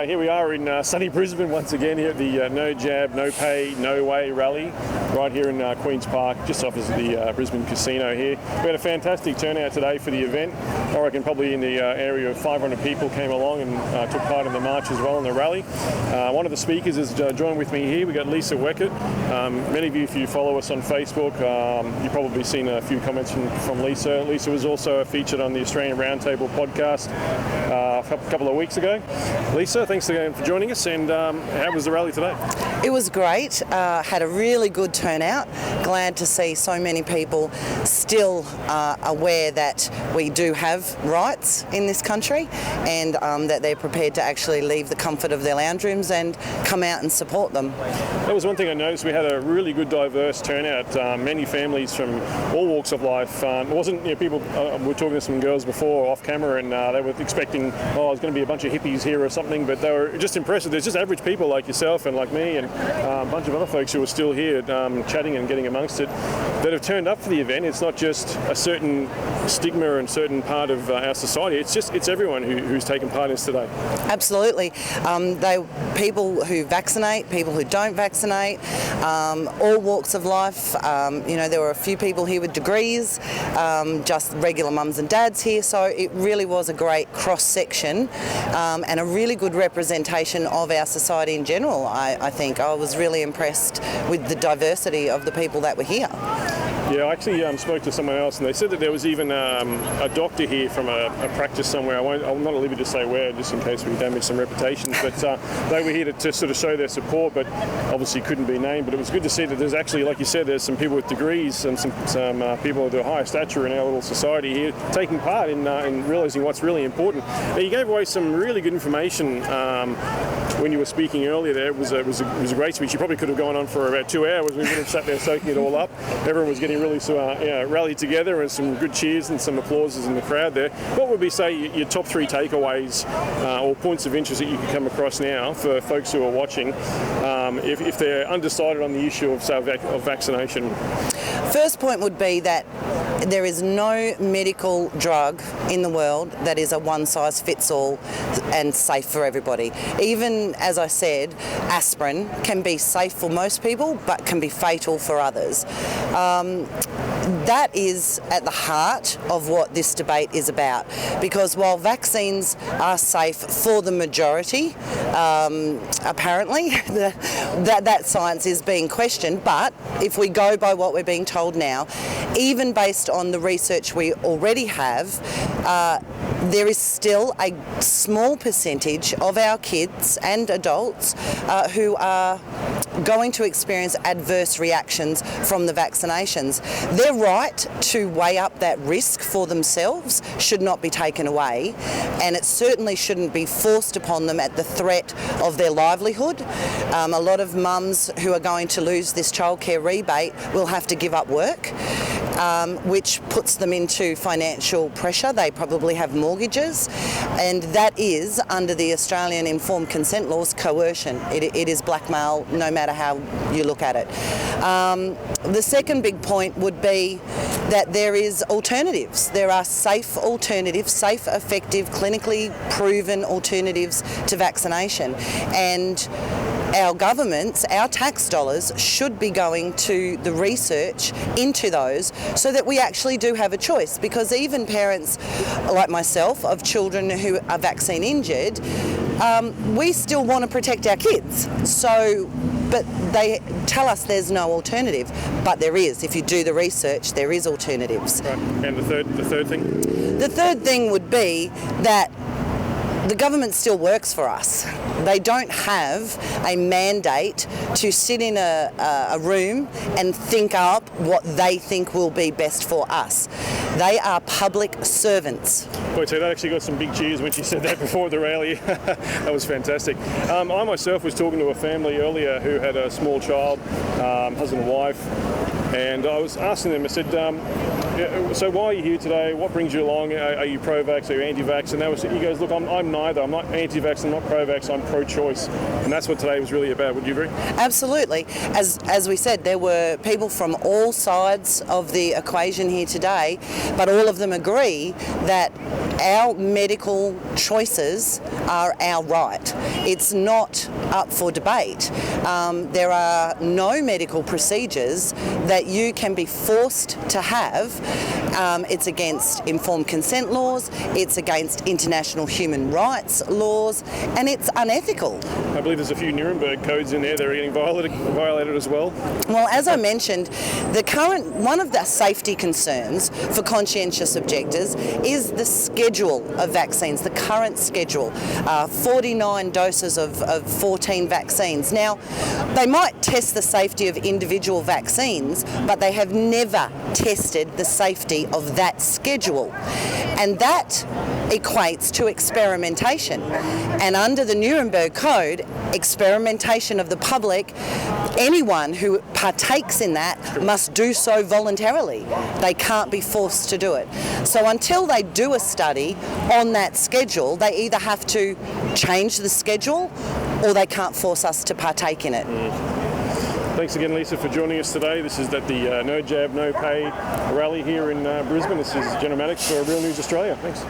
Here we are in sunny Brisbane once again here at the No Jab, No Pay, No Way rally right here in Queen's Park, just opposite the Brisbane Casino here. We had a fantastic turnout today for the event. I reckon probably in the area of 500 people came along and took part in the march as well in the rally. One of the speakers is joined with me here. We've got Lisa Weckert. Many of you, if you follow us on Facebook, you've probably seen a few comments from Lisa. Lisa was also featured on the Australian Roundtable podcast a couple of weeks ago. Lisa, thanks again for joining us, and how was the rally today? It was great. Had a really good turnout. Glad to see so many people still aware that we do have rights in this country, and that they're prepared to actually leave the comfort of their lounge rooms and come out and support them. That was one thing I noticed. We had a really good diverse turnout. Many families from all walks of life. It wasn't, people, we were talking to some girls before off camera, and they were expecting, there's going to be a bunch of hippies here or something, but they were just impressive. There's just average people like yourself and like me and a bunch of other folks who are still here chatting and getting amongst it that have turned up for the event. It's not just a certain stigma and certain part of our society. It's everyone who's taken part in this today. Absolutely. People who vaccinate, people who don't vaccinate, all walks of life. There were a few people here with degrees, just regular mums and dads here. So it really was a great cross-section and a really good representation of our society in general. I think I was really impressed with the diversity of the people that were here. Yeah, I actually spoke to someone else, and they said that there was even a doctor here from a practice somewhere. I'm not at liberty to say where, just in case we damage some reputations, but they were here to sort of show their support, but obviously couldn't be named. But it was good to see that there's actually, like you said, there's some people with degrees and some people of the higher stature in our little society here taking part in realising what's really important. Now, you gave away some really good information when you were speaking earlier there. It was a great speech. You probably could have gone on for about 2 hours. We would have sat there soaking it all up. Everyone was getting really rallied together, and some good cheers and some applauses in the crowd there. What would be, say, your top 3 takeaways or points of interest that you could come across now for folks who are watching if they're undecided on the issue of vaccination? First point would be that there is no medical drug in the world that is a one-size-fits-all and safe for everybody. Even, as I said, aspirin can be safe for most people but can be fatal for others. That is at the heart of what this debate is about, because while vaccines are safe for the majority, apparently that science is being questioned, but if we go by what we're being told now, even based on the research we already have, there is still a small percentage of our kids and adults who are going to experience adverse reactions from the vaccinations. Their right to weigh up that risk for themselves should not be taken away, and it certainly shouldn't be forced upon them at the threat of their livelihood. A lot of mums who are going to lose this childcare rebate will have to give up work, which puts them into financial pressure. They probably have mortgages, and that is, under the Australian Informed Consent Laws, coercion. It is blackmail, no matter how you look at it. The second big point would be that there is alternatives. There are safe alternatives, safe, effective, clinically proven alternatives to vaccination. And our governments, our tax dollars, should be going to the research into those so that we actually do have a choice. Because even parents like myself of children who are vaccine injured, we still want to protect our kids. But they tell us there's no alternative, but there is. If you do the research, there is alternatives. Right. And the third thing? The third thing would be that the government still works for us. They don't have a mandate to sit in a room and think up what they think will be best for us. They are public servants. Boy, so that actually got some big cheers when she said that before the rally. That was fantastic. I myself was talking to a family earlier who had a small child, husband and wife. And I was asking them, I said, so why are you here today? What brings you along? Are you pro-vax? Are you anti-vax? And he goes, look, I'm neither. I'm not anti-vax, I'm not pro-vax, I'm pro-choice. And that's what today was really about. Would you agree? Absolutely. As we said, there were people from all sides of the equation here today, but all of them agree that our medical choices are our right. It's not up for debate. There are no medical procedures that you can be forced to have. It's against informed consent laws, it's against international human rights laws, and it's unethical. I believe there's a few Nuremberg codes in there that are getting violated as well. Well, as I mentioned, one of the safety concerns for conscientious objectors is the schedule of vaccines, the current schedule, 49 doses of 14 vaccines. Now, they might test the safety of individual vaccines, but they have never tested the safety of that schedule. And that equates to experimentation. And under the Nuremberg Code, experimentation of the public, anyone who partakes in that must do so voluntarily. They can't be forced to do it. So until they do a study on that schedule, they either have to change the schedule or they can't force us to partake in it. Thanks again, Lisa, for joining us today. This is at the No Jab, No Pay rally here in Brisbane. This is General Maddox for Real News Australia. Thanks.